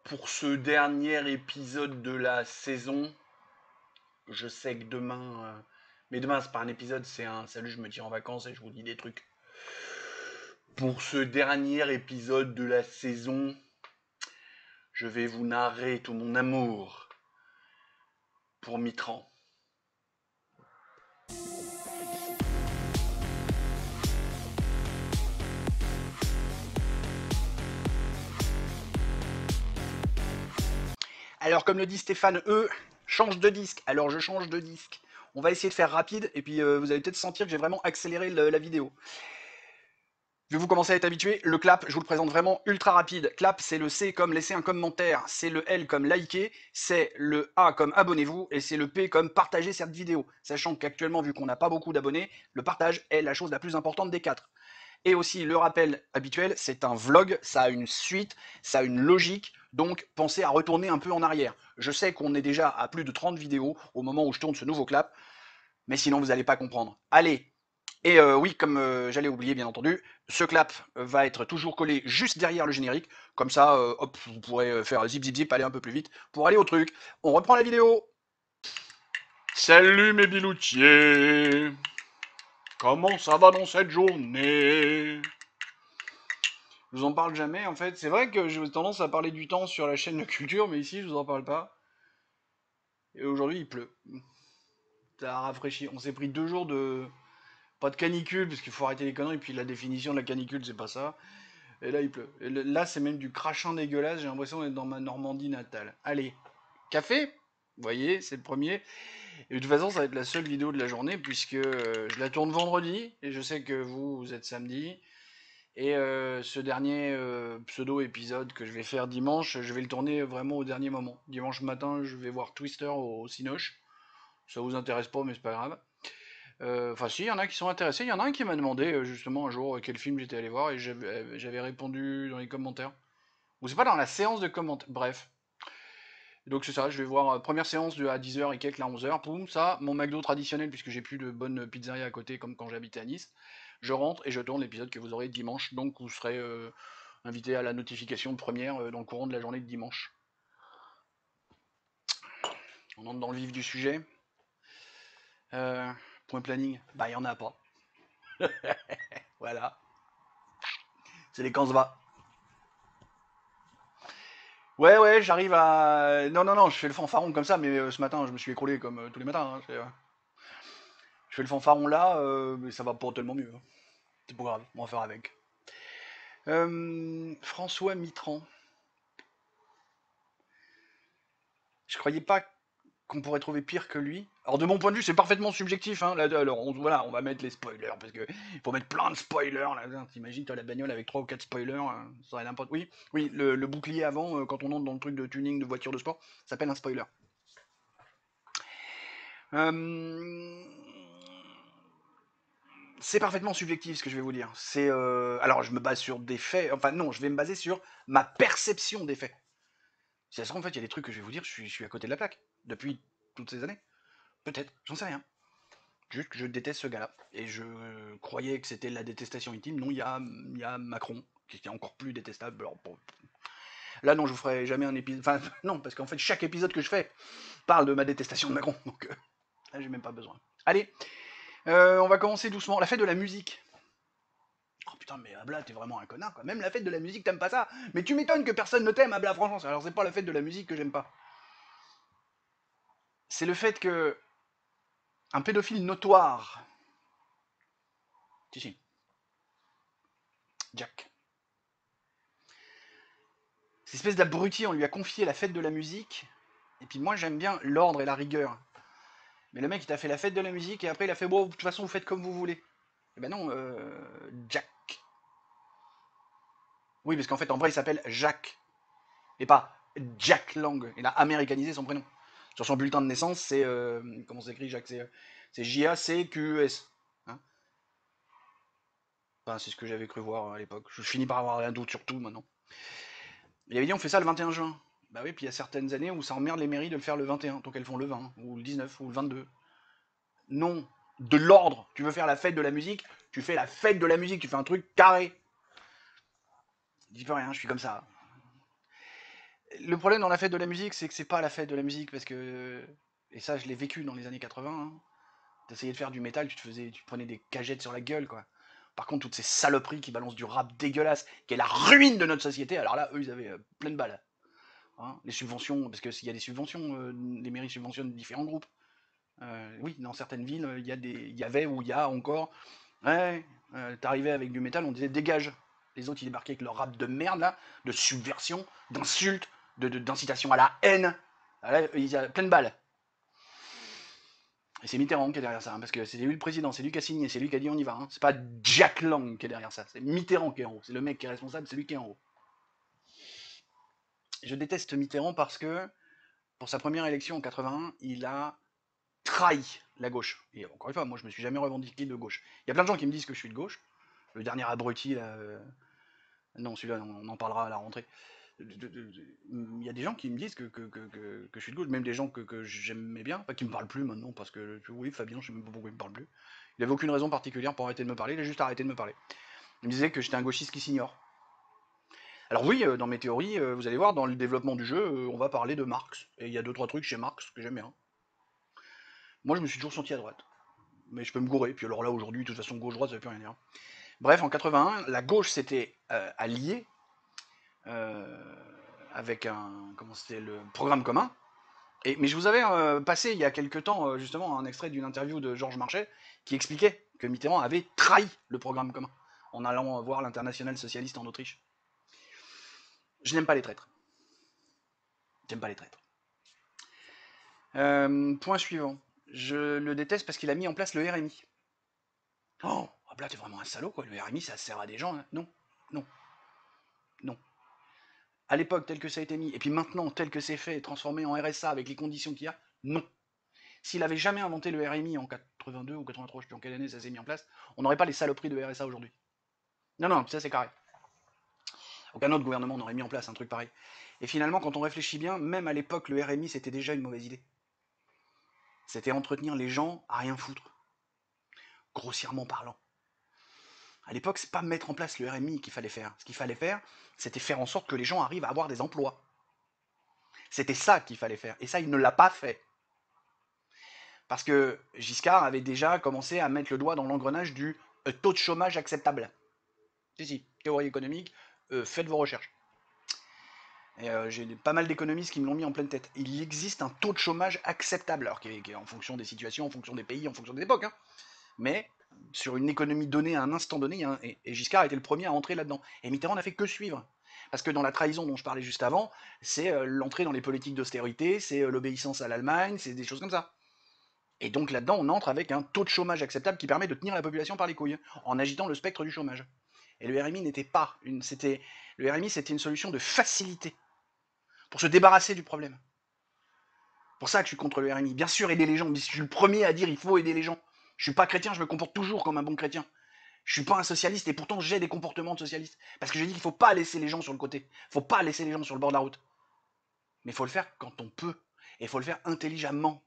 pour ce dernier épisode de la saison. Je sais que demain, mais demain c'est pas un épisode, c'est un salut, je me tire en vacances et je vous dis des trucs. Pour ce dernier épisode de la saison, je vais vous narrer tout mon amour pour Mitran. Alors, comme le dit Stéphane change de disque. Alors, je change de disque. On va essayer de faire rapide, et puis vous allez peut-être sentir que j'ai vraiment accéléré la vidéo. Je vais vous commencer à être habitué. Le clap, je vous le présente vraiment ultra rapide. Clap, c'est le C comme laisser un commentaire, c'est le L comme liker, c'est le A comme abonnez-vous, et c'est le P comme partager cette vidéo. Sachant qu'actuellement, vu qu'on n'a pas beaucoup d'abonnés, le partage est la chose la plus importante des quatre. Et aussi, le rappel habituel, c'est un vlog, ça a une suite, ça a une logique, donc pensez à retourner un peu en arrière. Je sais qu'on est déjà à plus de 30 vidéos au moment où je tourne ce nouveau clap, mais sinon vous n'allez pas comprendre. Allez. Et oui, comme j'allais oublier bien entendu, ce clap va être toujours collé juste derrière le générique, comme ça, hop, vous pourrez faire zip zip zip, aller un peu plus vite pour aller au truc. On reprend la vidéo. Salut mes biloutiers. Comment ça va dans cette journée? Je vous en parle jamais en fait. C'est vrai que j'ai tendance à parler du temps sur la chaîne de culture, mais ici je vous en parle pas. Et aujourd'hui il pleut. Ça a rafraîchi. On s'est pris 2 jours de. Pas de canicule, parce qu'il faut arrêter les conneries, puis la définition de la canicule c'est pas ça. Et là il pleut. Et là c'est même du crachant dégueulasse, j'ai l'impression d'être dans ma Normandie natale. Allez, café. Vous voyez, c'est le premier. Et de toute façon, ça va être la seule vidéo de la journée, puisque je la tourne vendredi, et je sais que vous êtes samedi. Et ce dernier pseudo-épisode que je vais faire dimanche, je vais le tourner vraiment au dernier moment. Dimanche matin, je vais voir Twister au Cinoche. Ça vous intéresse pas, mais c'est pas grave. Enfin, si, il y en a qui sont intéressés. Il y en a un qui m'a demandé justement un jour quel film j'étais allé voir, et j'avais répondu dans les commentaires. Ou c'est pas dans la séance de commentaires. Bref. Donc c'est ça, je vais voir première séance à 10h et quelques, là 11h. Poum, ça, mon McDo traditionnel, puisque j'ai plus de bonne pizzeria à côté comme quand j'habitais à Nice. Je rentre et je tourne l'épisode que vous aurez dimanche, donc vous serez invité à la notification de première dans le courant de la journée de dimanche. On entre dans le vif du sujet. Point planning, bah il y en a pas. Voilà. C'est les quand se va. Ouais, j'arrive à. Non, je fais le fanfaron comme ça, mais ce matin, je me suis écroulé comme tous les matins. Hein, je fais le fanfaron là, mais ça va pas tellement mieux. Hein. C'est pas grave, on va faire avec. François Mitran. Je croyais pas qu'on pourrait trouver pire que lui. Alors de mon point de vue, c'est parfaitement subjectif. Hein. Là, alors voilà, on va mettre les spoilers parce que il faut mettre plein de spoilers. Là, t'imagines, t'as la bagnole avec 3 ou 4 spoilers, ça serait n'importe. Oui, le bouclier avant, quand on entre dans le truc de tuning de voiture de sport, ça s'appelle un spoiler. C'est parfaitement subjectif ce que je vais vous dire. C'est alors je me base sur des faits. Enfin non, je vais me baser sur ma perception des faits. Si ça se trouve, en fait, il y a des trucs que je vais vous dire, je suis à côté de la plaque depuis toutes ces années. Peut-être, j'en sais rien. Juste que je déteste ce gars-là. Et je croyais que c'était la détestation intime. Non, il y a Macron, qui est encore plus détestable. Alors, bon, là, non, je vous ferai jamais un épisode. Enfin, non, parce qu'en fait, chaque épisode que je fais parle de ma détestation de Macron. Donc, là, j'ai même pas besoin. Allez, on va commencer doucement. La fête de la musique. Oh putain, mais Abla, t'es vraiment un connard, quoi. Même la fête de la musique, t'aimes pas ça. Mais tu m'étonnes que personne ne t'aime, Abla, franchement. Alors, c'est pas la fête de la musique que j'aime pas. C'est le fait que un pédophile notoire, si, Jack, cette espèce d'abruti, on lui a confié la fête de la musique, et puis moi j'aime bien l'ordre et la rigueur. Mais le mec il t'a fait la fête de la musique, et après il a fait bon, de toute façon vous faites comme vous voulez. Et ben non, Jack. Oui, parce qu'en fait en vrai il s'appelle Jacques, et pas Jack Lang. Il a américanisé son prénom. Sur son bulletin de naissance, c'est. Comment s'écrit Jacques? C'est J-A-C-Q-E-S. Hein, enfin, c'est ce que j'avais cru voir à l'époque. Je finis par avoir un doute sur tout maintenant. Il avait dit on fait ça le 21 juin. Bah oui, puis il y a certaines années où ça emmerde les mairies de le faire le 21, donc elles font le 20, ou le 19, ou le 22. Non, de l'ordre. Tu veux faire la fête de la musique, tu fais la fête de la musique, tu fais un truc carré. Je dis pas rien, je suis comme ça. Le problème dans la fête de la musique, c'est que c'est pas la fête de la musique, parce que... Et ça, je l'ai vécu dans les années 80, hein. T'essayais de faire du métal, tu te prenais des cagettes sur la gueule, quoi. Par contre, toutes ces saloperies qui balancent du rap dégueulasse, qui est la ruine de notre société, alors là, eux, ils avaient plein de balles. Hein. Les subventions, parce qu'il y a des subventions, les mairies subventionnent différents groupes. Oui, dans certaines villes, il y avait ou il y a encore. Ouais, t'arrivais avec du métal, on disait dégage. Les autres, ils débarquaient avec leur rap de merde, là, de subversion, d'insultes, d'incitation à la haine. Là, il y a plein de balles. Et c'est Mitterrand qui est derrière ça, hein, parce que c'est lui le président, c'est lui qui a signé, c'est lui qui a dit on y va. Hein. C'est pas Jack Lang qui est derrière ça, c'est Mitterrand qui est en haut. C'est le mec qui est responsable, c'est lui qui est en haut. Je déteste Mitterrand parce que, pour sa première élection en 81, il a trahi la gauche. Et encore une fois, moi je me suis jamais revendiqué de gauche. Il y a plein de gens qui me disent que je suis de gauche. Le dernier abruti, là, non, celui-là, on en parlera à la rentrée. Il y a des gens qui me disent que je suis de gauche, même des gens que j'aimais bien, pas qui me parlent plus maintenant, parce que oui, Fabien, je sais même pas pourquoi il me parle plus. Il avait aucune raison particulière pour arrêter de me parler, il a juste arrêté de me parler. Il me disait que j'étais un gauchiste qui s'ignore. Alors oui, dans mes théories, vous allez voir, dans le développement du jeu, on va parler de Marx. Et il y a 2-3 trucs chez Marx que j'aime bien. Moi, je me suis toujours senti à droite. Mais je peux me gourer, puis alors là, aujourd'hui, de toute façon, gauche-droite, ça veut plus rien dire. Bref, en 81, la gauche s'était alliée euh, avec comment c'était, le programme commun. Mais je vous avais passé il y a quelques temps justement un extrait d'une interview de Georges Marchais qui expliquait que Mitterrand avait trahi le programme commun en allant voir l'international socialiste en Autriche. Je n'aime pas les traîtres. J'aime pas les traîtres. Point suivant. Je le déteste parce qu'il a mis en place le RMI. Oh, là t'es vraiment un salaud quoi. Le RMI ça sert à des gens. Hein. Non, non, non. À l'époque tel que ça a été mis, et puis maintenant tel que c'est fait, transformé en RSA avec les conditions qu'il y a, non. S'il avait jamais inventé le RMI en 82 ou 83, je sais plus en quelle année ça s'est mis en place, on n'aurait pas les saloperies de RSA aujourd'hui. Non, non, ça c'est carré. Aucun autre gouvernement n'aurait mis en place un truc pareil. Et finalement, quand on réfléchit bien, même à l'époque, le RMI c'était déjà une mauvaise idée. C'était entretenir les gens à rien foutre, grossièrement parlant. À l'époque, c'est pas mettre en place le RMI qu'il fallait faire. Ce qu'il fallait faire, c'était faire en sorte que les gens arrivent à avoir des emplois. C'était ça qu'il fallait faire. Et ça, il ne l'a pas fait. Parce que Giscard avait déjà commencé à mettre le doigt dans l'engrenage du taux de chômage acceptable. Si, théorie économique, faites vos recherches. Et j'ai pas mal d'économistes qui me l'ont mis en pleine tête. Il existe un taux de chômage acceptable, alors qui est en fonction des situations, en fonction des pays, en fonction des époques. Hein. Mais sur une économie donnée à un instant donné, et Giscard était le premier à entrer là-dedans. Et Mitterrand n'a fait que suivre. Parce que dans la trahison dont je parlais juste avant, c'est l'entrée dans les politiques d'austérité, c'est l'obéissance à l'Allemagne, c'est des choses comme ça. Et donc là-dedans, on entre avec un taux de chômage acceptable qui permet de tenir la population par les couilles, en agitant le spectre du chômage. Et le RMI n'était pas une. Le RMI, c'était une solution de facilité pour se débarrasser du problème. Pour ça que je suis contre le RMI. Bien sûr, aider les gens. Je suis le premier à dire il faut aider les gens. Je suis pas chrétien, je me comporte toujours comme un bon chrétien. Je suis pas un socialiste et pourtant j'ai des comportements de socialiste. Parce que je dis qu'il faut pas laisser les gens sur le côté. Faut pas laisser les gens sur le bord de la route. Mais il faut le faire quand on peut. Et il faut le faire intelligemment.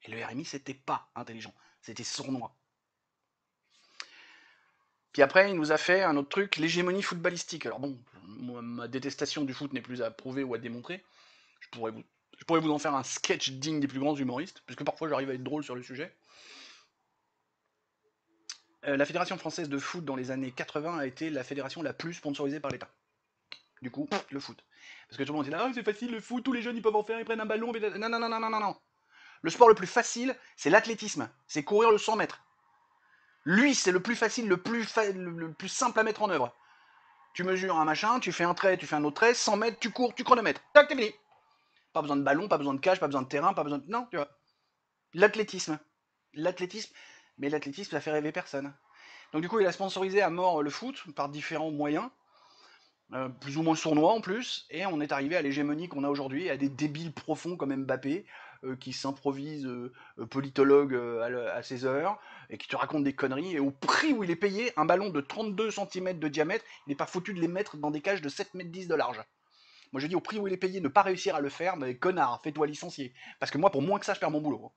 Et le RMI, c'était pas intelligent. C'était sournois. Puis après, il nous a fait un autre truc, l'hégémonie footballistique. Alors bon, moi, ma détestation du foot n'est plus à prouver ou à démontrer. Je pourrais vous en faire un sketch digne des plus grands humoristes, puisque parfois j'arrive à être drôle sur le sujet. La Fédération française de foot dans les années 80 a été la fédération la plus sponsorisée par l'État. Du coup, le foot. Parce que tout le monde dit là, oh, c'est facile, le foot, tous les jeunes ils peuvent en faire, ils prennent un ballon. Non, non, non, non, non, non, non. Le sport le plus facile, c'est l'athlétisme. C'est courir le 100 mètres. Lui, c'est le plus facile, le plus simple à mettre en œuvre. Tu mesures un machin, tu fais un trait, tu fais un autre trait, 100 mètres, tu cours, tu chronomètres. Tac, t'es fini. Pas besoin de ballon, pas besoin de cage, pas besoin de terrain, pas besoin de. Non, tu vois. L'athlétisme. L'athlétisme, mais l'athlétisme, ça fait rêver personne. Donc du coup, il a sponsorisé à mort le foot par différents moyens, plus ou moins sournois en plus, et on est arrivé à l'hégémonie qu'on a aujourd'hui, à des débiles profonds comme Mbappé, qui s'improvisent politologue à ses heures, et qui te racontent des conneries, et au prix où il est payé, un ballon de 32 cm de diamètre, il n'est pas foutu de les mettre dans des cages de 7,10 m de large. Moi je dis au prix où il est payé, ne pas réussir à le faire, mais connard, fais-toi licencier. Parce que moi, pour moins que ça, je perds mon boulot.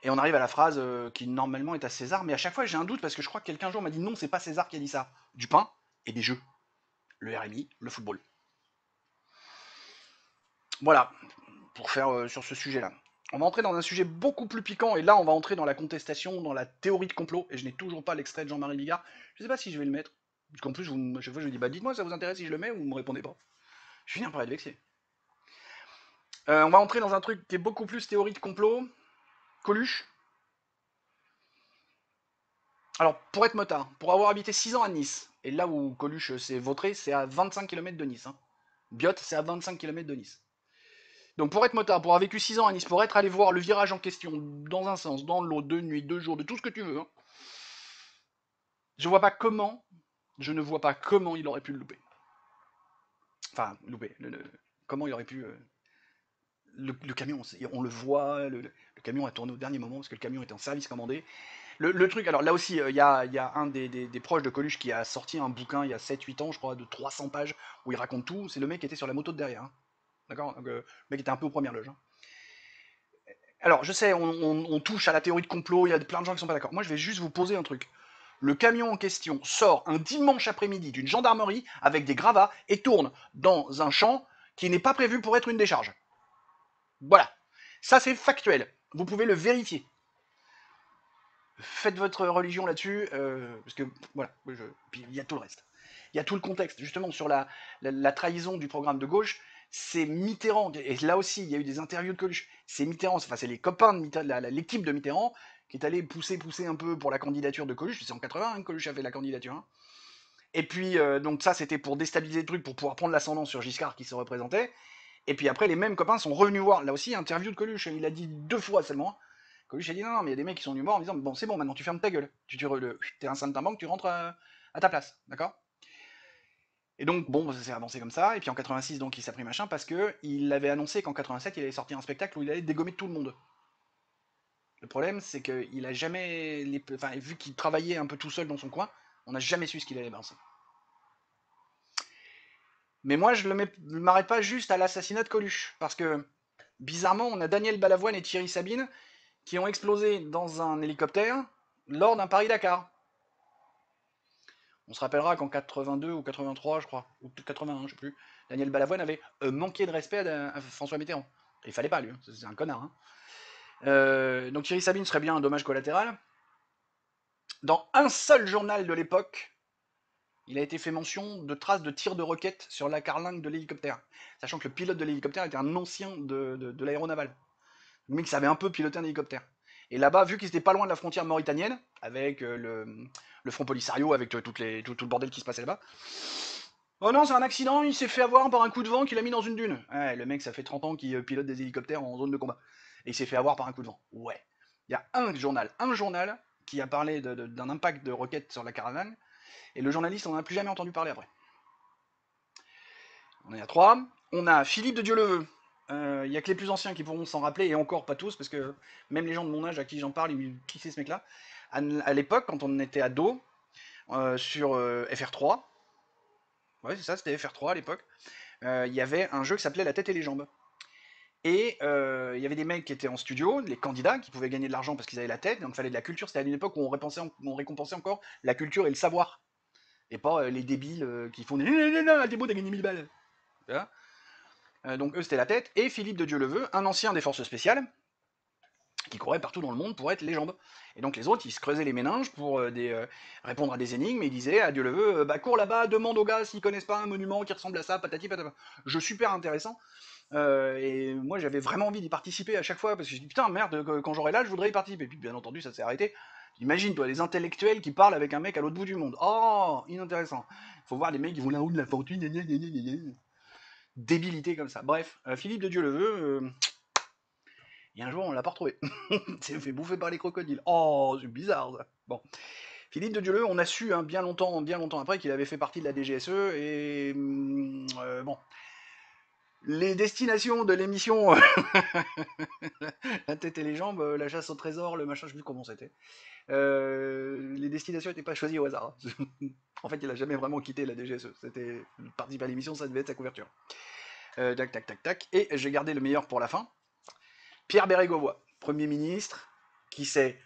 Et on arrive à la phrase qui normalement est à César, mais à chaque fois j'ai un doute parce que je crois que quelqu'un un jour m'a dit non, c'est pas César qui a dit ça. Du pain et des jeux. Le RMI, le football. Voilà, pour faire sur ce sujet-là. On va entrer dans un sujet beaucoup plus piquant, et là, on va entrer dans la contestation, dans la théorie de complot, et je n'ai toujours pas l'extrait de Jean-Marie Bigard. Je sais pas si je vais le mettre, parce qu'en plus, à chaque fois, je vous dis, bah dites-moi, ça vous intéresse si je le mets, ou vous me répondez pas. Je finis par être vexé. On va entrer dans un truc qui est beaucoup plus théorie de complot. Coluche. Alors, pour être motard, pour avoir habité 6 ans à Nice, et là où Coluche s'est vautré, c'est à 25 km de Nice. Hein. Biot, c'est à 25 km de Nice. Donc pour être motard, pour avoir vécu 6 ans à Nice, pour être allé voir le virage en question, dans un sens, dans l'autre, de nuit, 2 jours, de tout ce que tu veux, hein, je vois pas comment, je ne vois pas comment il aurait pu le louper. Enfin, louper, comment il aurait pu... le camion, on le voit, le camion a tourné au dernier moment, parce que le camion était en service commandé. Le truc, alors là aussi, il y a un des proches de Coluche qui a sorti un bouquin il y a 7-8 ans, je crois, de 300 pages, où il raconte tout. C'est le mec qui était sur la moto de derrière. Hein. D'accord. Donc, le mec était un peu aux premières loges. Hein. Alors, je sais, on touche à la théorie de complot, il y a plein de gens qui sont pas d'accord. Moi, je vais juste vous poser un truc. Le camion en question sort un dimanche après-midi d'une gendarmerie avec des gravats et tourne dans un champ qui n'est pas prévu pour être une décharge. Voilà. Ça, c'est factuel. Vous pouvez le vérifier. Faites votre religion là-dessus, parce que, voilà, puis il y a tout le reste. Il y a tout le contexte, justement, sur la trahison du programme de gauche. C'est Mitterrand, et là aussi, il y a eu des interviews de Coluche. C'est Mitterrand, enfin, c'est les copains de Mitterrand, l'équipe de Mitterrand, qui est allé pousser un peu pour la candidature de Coluche. C'est en 80 hein, que Coluche a fait la candidature. Hein. Et puis, donc ça, c'était pour déstabiliser le truc, pour pouvoir prendre l'ascendant sur Giscard qui se représentait. Et puis après, les mêmes copains sont revenus voir. Là aussi, interview de Coluche. Il a dit 2 fois seulement. Coluche a dit non, mais il y a des mecs qui sont venus voir en disant bon, c'est bon, maintenant tu fermes ta gueule. T'es un saltimbanque, tu rentres à ta place. D'accord. Et donc, bon, ça s'est avancé comme ça. Et puis en 86, donc, il s'est pris machin parce qu'il avait annoncé qu'en 87, il allait sortir un spectacle où il allait dégommer tout le monde. Le problème, c'est qu'il a jamais. Enfin, vu qu'il travaillait un peu tout seul dans son coin, on n'a jamais su ce qu'il allait balancer. Mais moi, je ne m'arrête pas juste à l'assassinat de Coluche. Parce que, bizarrement, on a Daniel Balavoine et Thierry Sabine qui ont explosé dans un hélicoptère lors d'un Paris-Dakar. On se rappellera qu'en 82 ou 83, je crois, ou peut-être 81, je sais plus, Daniel Balavoine avait manqué de respect à François Mitterrand. Il fallait pas, lui, hein, c'est un connard. Hein. Donc Thierry Sabine serait bien un dommage collatéral. Dans un seul journal de l'époque, il a été fait mention de traces de tirs de roquettes sur la carlingue de l'hélicoptère, sachant que le pilote de l'hélicoptère était un ancien de l'aéronaval. Le mec savait un peu piloter un hélicoptère. Et là-bas, vu qu'ils étaient pas loin de la frontière mauritanienne, avec le Front Polisario, avec tout le bordel qui se passait là-bas, oh non, c'est un accident, il s'est fait avoir par un coup de vent qu'il a mis dans une dune. Ouais, le mec, ça fait 30 ans qu'il pilote des hélicoptères en zone de combat. Et il s'est fait avoir par un coup de vent. Ouais. Il y a un journal qui a parlé d'un impact de roquette sur la caravane, et le journaliste, on n'en a plus jamais entendu parler après. On est à 3. On a Philippe de Dieuleveux. Il n'y a que les plus anciens qui pourront s'en rappeler, et encore pas tous, parce que même les gens de mon âge à qui j'en parle, qui c'est ce mec-là. À l'époque, quand on était ado, sur FR3, ouais, c'est ça, c'était FR3 à l'époque, il y avait un jeu qui s'appelait La tête et les jambes. Et il y avait des mecs qui étaient en studio, les candidats, qui pouvaient gagner de l'argent parce qu'ils avaient la tête, donc il fallait de la culture. C'était à une époque où on récompensait encore la culture et le savoir. Et pas les débiles qui font des t'es beau, t'as gagné 1000 balles. Donc eux, c'était la tête. Et Philippe de Dieuleveux, un ancien des forces spéciales, qui courait partout dans le monde pour être les jambes. Et donc les autres, ils se creusaient les méninges pour répondre à des énigmes, et ils disaient à Dieuleveux, bah cours là-bas, demande aux gars s'ils connaissent pas un monument qui ressemble à ça, patati patata. Jeu super intéressant. Et moi j'avais vraiment envie d'y participer à chaque fois, parce que je dis putain merde, quand j'aurai là, je voudrais y participer. Puis bien entendu, ça s'est arrêté. Imagine toi, les intellectuels qui parlent avec un mec à l'autre bout du monde. Oh, inintéressant. Faut voir les mecs qui vont là-haut de la fortune, débilité comme ça. Bref, Philippe de Dieuleveux, et un jour on l'a pas retrouvé. Il s'est fait bouffer par les crocodiles. Oh, c'est bizarre ça. Bon. Philippe de Dieuleveux, on a su hein, bien longtemps après qu'il avait fait partie de la DGSE, et bon. Les destinations de l'émission La tête et les jambes, la chasse au trésor, le machin, je sais plus comment c'était. Les destinations n'étaient pas choisies au hasard. En fait, il a jamais vraiment quitté la DGSE. C'était participer à l'émission, ça devait être sa couverture. Tac, tac, tac, tac. Et j'ai gardé le meilleur pour la fin. Pierre Bérégovoy, Premier ministre, qui s'est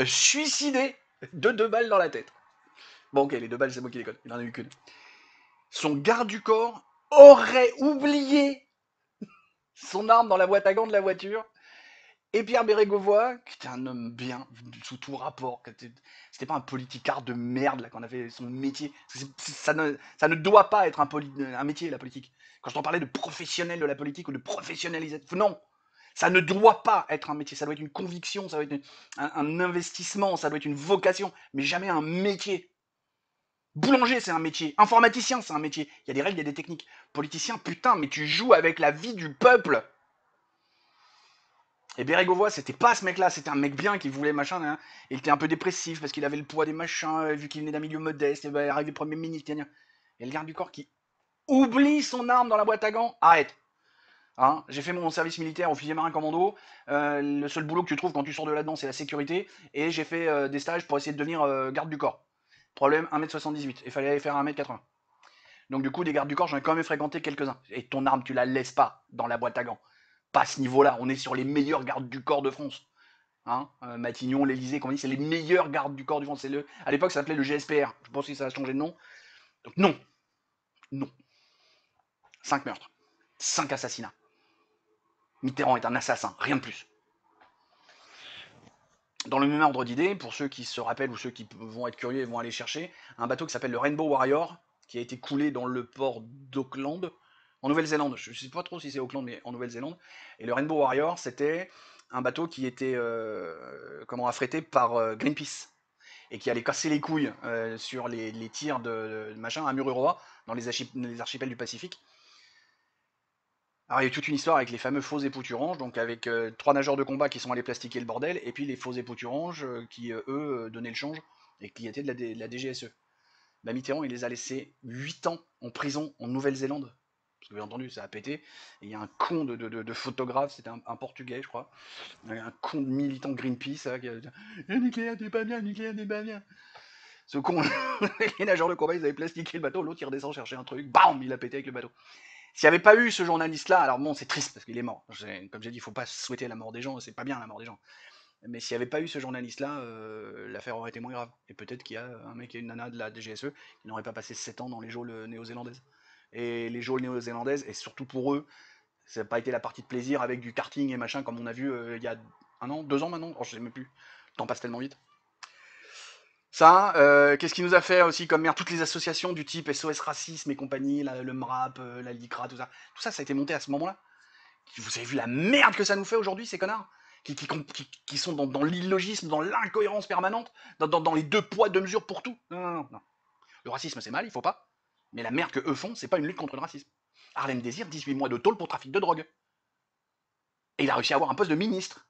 suicidé de 2 balles dans la tête. Bon, ok, les 2 balles, c'est moi qui les connais. Il en a eu qu'une. Son garde du corps aurait oublié son arme dans la boîte à gants de la voiture. Et Pierre Bérégovoy, qui était un homme bien, sous tout rapport, c'était pas un politicard de merde là qu'on avait son métier. Ça ne doit pas être un métier la politique. Quand je t'en parlais de professionnel de la politique ou de professionnalisation, non, ça ne doit pas être un métier. Ça doit être une conviction, ça doit être un investissement, ça doit être une vocation, mais jamais un métier. Boulanger, c'est un métier. Informaticien, c'est un métier. Il y a des règles, il y a des techniques. Politicien, putain, mais tu joues avec la vie du peuple. Et Bérégovoy, c'était pas ce mec-là, c'était un mec bien qui voulait machin, hein, et il était un peu dépressif parce qu'il avait le poids des machins, vu qu'il venait d'un milieu modeste, et ben arrivé Premier ministre, et le garde du corps qui oublie son arme dans la boîte à gants, arrête. Hein, j'ai fait mon service militaire au fusilier marin commando, le seul boulot que tu trouves quand tu sors de là-dedans, c'est la sécurité, et j'ai fait des stages pour essayer de devenir garde du corps. Problème, 1m78, il fallait aller faire 1m80. Donc du coup, des gardes du corps, j'en ai quand même fréquenté quelques-uns. Et ton arme, tu la laisses pas dans la boîte à gants. Pas à ce niveau-là, on est sur les meilleurs gardes du corps de France. Hein, Matignon, l'Elysée, comme on dit, c'est les meilleurs gardes du corps de France. À l'époque, ça s'appelait le GSPR. Je pense que ça a changé de nom. Donc non, non. 5 meurtres, 5 assassinats. Mitterrand est un assassin, rien de plus. Dans le même ordre d'idée, pour ceux qui se rappellent ou ceux qui vont être curieux et vont aller chercher, un bateau qui s'appelle le Rainbow Warrior, qui a été coulé dans le port d'Auckland, en Nouvelle-Zélande. Je ne sais pas trop si c'est Auckland, mais en Nouvelle-Zélande. Et le Rainbow Warrior, c'était un bateau qui était affrété par Greenpeace et qui allait casser les couilles sur les tirs de machin à Mururoa, dans les archipels du Pacifique. Alors il y a eu toute une histoire avec les fameux faux épouturanges, donc avec 3 nageurs de combat qui sont allés plastiquer le bordel, et puis les faux épouturanges qui, eux, donnaient le change, et qui étaient de la DGSE. Bah, Mitterrand, il les a laissés 8 ans en prison en Nouvelle-Zélande. Parce que bien entendu, ça a pété. Et il y a un con de photographe, c'était un Portugais, je crois. Un con de militant Greenpeace, qui a dit le nucléaire n'est pas bien, le nucléaire n'est pas bien. Ce con, les nageurs de combat, ils avaient plastiqué le bateau, l'autre il redescend chercher un truc, bam, il a pété avec le bateau. S'il n'y avait pas eu ce journaliste-là, alors bon, c'est triste parce qu'il est mort. Comme j'ai dit, il ne faut pas souhaiter la mort des gens, c'est pas bien la mort des gens. Mais s'il n'y avait pas eu ce journaliste-là, l'affaire aurait été moins grave. Et peut-être qu'il y a un mec et une nana de la DGSE qui n'auraient pas passé 7 ans dans les geôles néo-zélandaises. Et les geôles néo-zélandaises, et surtout pour eux, ça n'a pas été la partie de plaisir avec du karting et machin, comme on a vu il y a 1 an, 2 ans maintenant, je sais même plus. Le temps passe tellement vite. Ça, qu'est-ce qui nous a fait aussi comme merde? Toutes les associations du type SOS Racisme et compagnie, le MRAP, la LICRA, tout ça. Tout ça, ça a été monté à ce moment-là. Vous avez vu la merde que ça nous fait aujourd'hui, ces connards qui sont dans l'illogisme, dans l'incohérence permanente, dans les 2 poids, 2 mesures pour tout. Non. Le racisme, c'est mal, il faut pas. Mais la merde que eux font, c'est pas une lutte contre le racisme. Harlem Désir, 18 mois de tôle pour trafic de drogue. Et il a réussi à avoir un poste de ministre.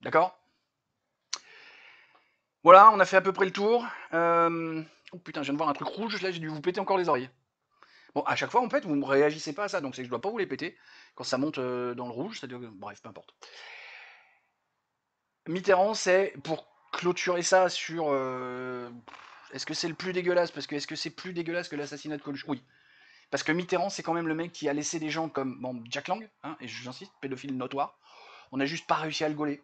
D'accord? Voilà, on a fait à peu près le tour. Oh putain, je viens de voir un truc rouge, là j'ai dû vous péter encore les oreilles. Bon, à chaque fois, en fait, vous ne réagissez pas à ça, donc c'est que je dois pas vous les péter. Quand ça monte dans le rouge, c'est-à-dire que... Bref, peu importe. Mitterrand, c'est, pour clôturer ça sur... est-ce que c'est le plus dégueulasse? Parce que est-ce que c'est plus dégueulasse que l'assassinat de Coluche? Oui. Parce que Mitterrand, c'est quand même le mec qui a laissé des gens comme Jack Lang, hein, et j'insiste, pédophile notoire. On n'a juste pas réussi à le gauler.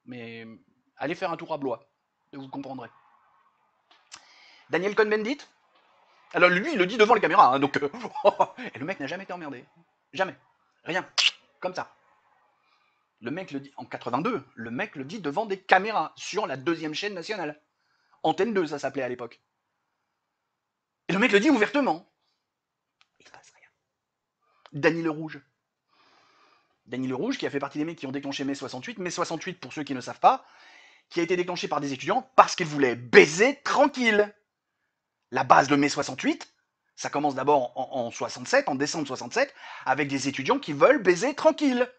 Mais allez faire un tour à Blois, et vous comprendrez. Daniel Cohn-Bendit, alors lui, il le dit devant les caméras, hein, donc... et le mec n'a jamais été emmerdé. Jamais. Rien. Comme ça. Le mec le dit en 82, le mec le dit devant des caméras, sur la 2e chaîne nationale. Antenne 2, ça s'appelait à l'époque. Et le mec le dit ouvertement. Il se passe rien. Dany Le Rouge. Dany Le Rouge, qui a fait partie des mecs qui ont déclenché mai 68. Mai 68, pour ceux qui ne savent pas, qui a été déclenché par des étudiants parce qu'ils voulaient baiser tranquille. La base de mai 68, ça commence d'abord en 67, en décembre 67, avec des étudiants qui veulent baiser tranquille.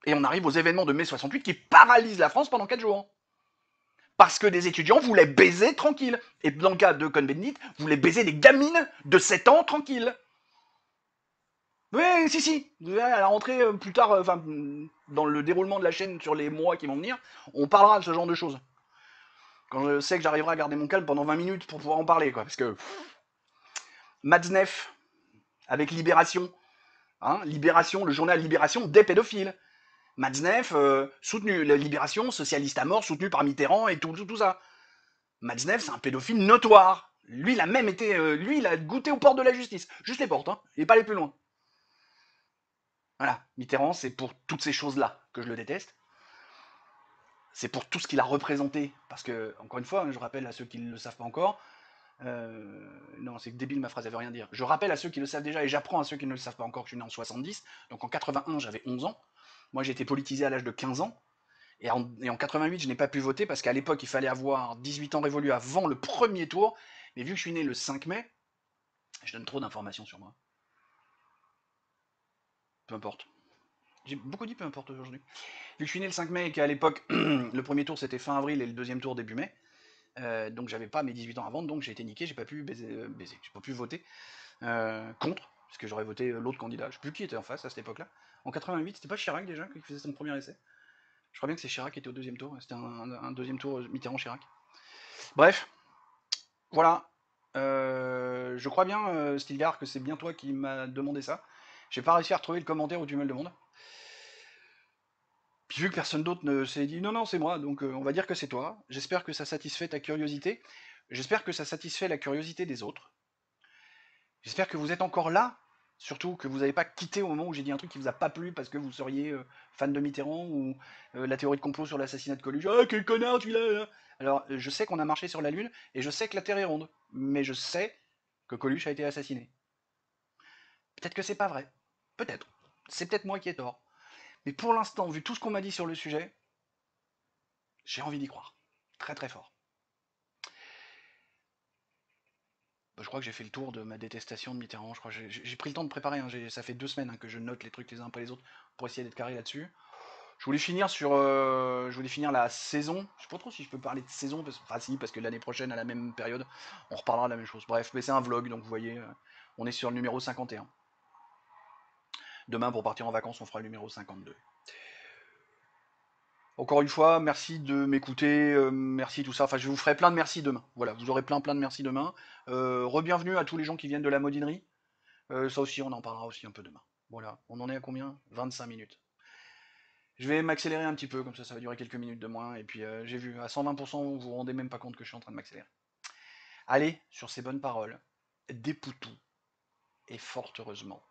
Et on arrive aux événements de mai 68 qui paralysent la France pendant 4 jours. Parce que des étudiants voulaient baiser tranquille. Et dans le cas de Cohn-Bendit, voulaient baiser des gamines de 7 ans tranquille. Oui, si. Vous verrez, à la rentrée, plus tard, dans le déroulement de la chaîne sur les mois qui vont venir, on parlera de ce genre de choses. Quand je sais que j'arriverai à garder mon calme pendant 20 minutes pour pouvoir en parler, quoi. Parce que... Matzneff, avec Libération. Hein, Libération, le journal Libération des pédophiles. Matzneff, soutenu, la Libération, socialiste à mort, soutenu par Mitterrand et tout ça. Matzneff, c'est un pédophile notoire. Lui, il a même été... lui, il a goûté aux portes de la justice. Juste les portes, hein. Il n'est pas allé plus loin. Voilà, Mitterrand, c'est pour toutes ces choses-là que je le déteste. C'est pour tout ce qu'il a représenté. Parce que, encore une fois, je rappelle à ceux qui ne le savent pas encore, non, c'est débile, ma phrase, elle veut rien dire. Je rappelle à ceux qui le savent déjà, et j'apprends à ceux qui ne le savent pas encore, que je suis né en 70. Donc en 81, j'avais 11 ans. Moi, j'ai été politisé à l'âge de 15 ans. Et en 88, je n'ai pas pu voter parce qu'à l'époque, il fallait avoir 18 ans révolus avant le premier tour. Mais vu que je suis né le 5 mai, je donne trop d'informations sur moi. Peu importe. J'ai beaucoup dit peu importe aujourd'hui. Vu que je suis né le 5 mai et qu'à l'époque, le premier tour c'était fin avril et le deuxième tour début mai, donc j'avais pas mes 18 ans avant, donc j'ai été niqué, j'ai pas pu j'ai pas pu voter contre, parce que j'aurais voté l'autre candidat. Je sais plus qui était en face à cette époque-là. En 88, c'était pas Chirac déjà qui faisait son premier essai. Je crois bien que c'est Chirac qui était au deuxième tour, c'était un deuxième tour Mitterrand-Chirac. Bref, voilà. Je crois bien, Stilgar, que c'est bien toi qui m'as demandé ça. J'ai pas réussi à retrouver le commentaire où tu me le demandes. Puis vu que personne d'autre ne s'est dit non, non, c'est moi, donc on va dire que c'est toi. J'espère que ça satisfait ta curiosité. J'espère que ça satisfait la curiosité des autres. J'espère que vous êtes encore là, surtout que vous n'avez pas quitté au moment où j'ai dit un truc qui vous a pas plu parce que vous seriez fan de Mitterrand ou la théorie de complot sur l'assassinat de Coluche. Ah, quel connard tu l'as. Alors, je sais qu'on a marché sur la Lune et je sais que la Terre est ronde, mais je sais que Coluche a été assassiné. Peut-être que c'est pas vrai. Peut-être. C'est peut-être moi qui ai tort. Mais pour l'instant, vu tout ce qu'on m'a dit sur le sujet, j'ai envie d'y croire. Très très fort. Bah, je crois que j'ai fait le tour de ma détestation de Mitterrand. Je crois que j'ai pris le temps de préparer. Hein. Ça fait 2 semaines que je note les trucs les uns après les autres pour essayer d'être carré là-dessus. Je voulais finir la saison. Je sais pas trop si je peux parler de saison, enfin si, parce que l'année prochaine, à la même période, on reparlera de la même chose. Bref, mais c'est un vlog, donc vous voyez, on est sur le numéro 51. Demain, pour partir en vacances, on fera le numéro 52. Encore une fois, merci de m'écouter, merci tout ça. Enfin, je vous ferai plein de merci demain. Voilà, vous aurez plein de merci demain. Re-bienvenue à tous les gens qui viennent de la modinerie. Ça aussi, on en parlera aussi un peu demain. Voilà, on en est à combien? 25 minutes. Je vais m'accélérer un petit peu, comme ça va durer quelques minutes de moins. Et puis j'ai vu, à 120%, vous vous rendez même pas compte que je suis en train de m'accélérer. Allez, sur ces bonnes paroles, des poutous, et fort heureusement,